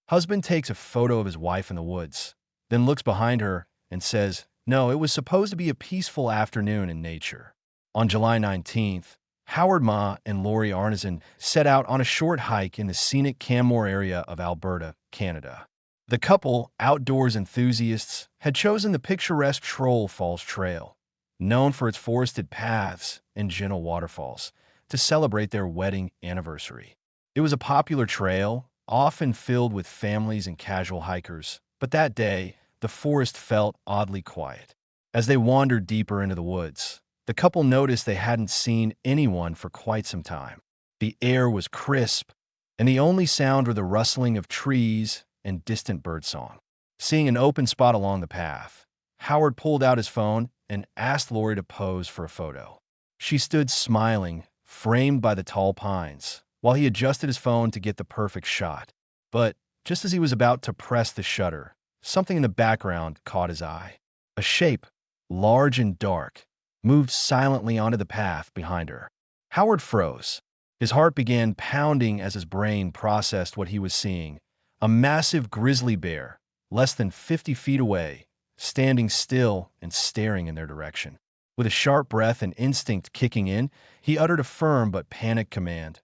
Husband takes a photo of his wife in the woods, then looks behind her and says, "No, it was supposed to be a peaceful afternoon in nature." On July 19th, Howard Ma and Lori Arneson set out on a short hike in the scenic Canmore area of Alberta, Canada. The couple, outdoors enthusiasts, had chosen the picturesque Troll Falls Trail, known for its forested paths and gentle waterfalls, to celebrate their wedding anniversary. It was a popular trail, often filled with families and casual hikers, but that day, the forest felt oddly quiet. As they wandered deeper into the woods, the couple noticed they hadn't seen anyone for quite some time. The air was crisp, and the only sound were the rustling of trees and distant birdsong. Seeing an open spot along the path, Howard pulled out his phone and asked Lori to pose for a photo. She stood smiling, framed by the tall pines, while he adjusted his phone to get the perfect shot. But just as he was about to press the shutter, something in the background caught his eye. A shape, large and dark, moved silently onto the path behind her. Howard froze. His heart began pounding as his brain processed what he was seeing. A massive grizzly bear, less than 50 feet away, standing still and staring in their direction. With a sharp breath and instinct kicking in, he uttered a firm but panicked command.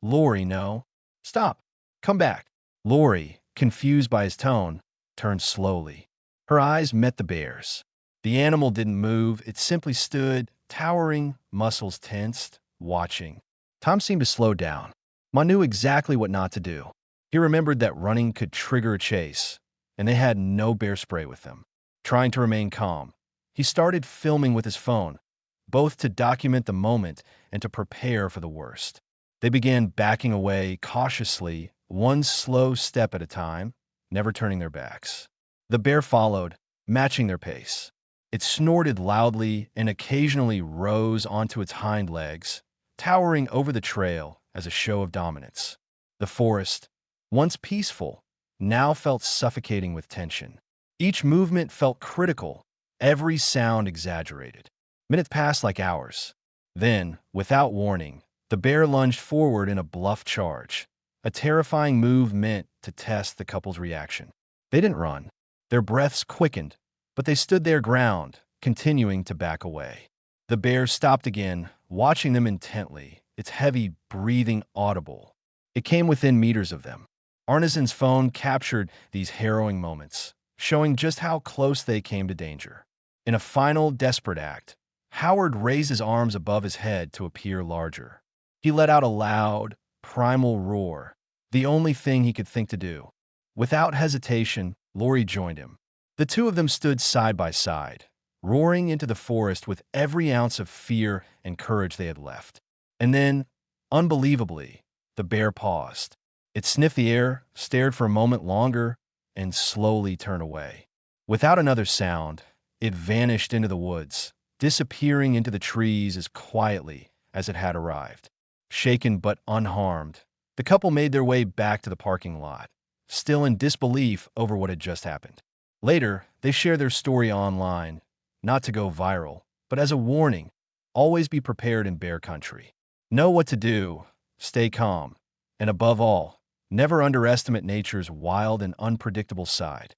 "Lori, no. Stop. Come back." Lori, confused by his tone, turned slowly. Her eyes met the bear's. The animal didn't move. It simply stood, towering, muscles tensed, watching. Tom seemed to slow down. Ma knew exactly what not to do. He remembered that running could trigger a chase, and they had no bear spray with them. Trying to remain calm, he started filming with his phone, both to document the moment and to prepare for the worst. They began backing away cautiously, one slow step at a time, never turning their backs. The bear followed, matching their pace. It snorted loudly and occasionally rose onto its hind legs, towering over the trail as a show of dominance. The forest, once peaceful, now felt suffocating with tension. Each movement felt critical, every sound exaggerated. Minutes passed like hours. Then, without warning, the bear lunged forward in a bluff charge, a terrifying move meant to test the couple's reaction. They didn't run. Their breaths quickened, but they stood their ground, continuing to back away. The bear stopped again, watching them intently, its heavy breathing audible. It came within meters of them. Arneson's phone captured these harrowing moments, showing just how close they came to danger. In a final, desperate act, Howard raised his arms above his head to appear larger. He let out a loud, primal roar, the only thing he could think to do. Without hesitation, Lori joined him. The two of them stood side by side, roaring into the forest with every ounce of fear and courage they had left. And then, unbelievably, the bear paused. It sniffed the air, stared for a moment longer, and slowly turned away. Without another sound, it vanished into the woods, disappearing into the trees as quietly as it had arrived. Shaken but unharmed, the couple made their way back to the parking lot, still in disbelief over what had just happened. Later, they shared their story online, not to go viral, but as a warning: always be prepared in bear country. Know what to do, stay calm, and above all, never underestimate nature's wild and unpredictable side.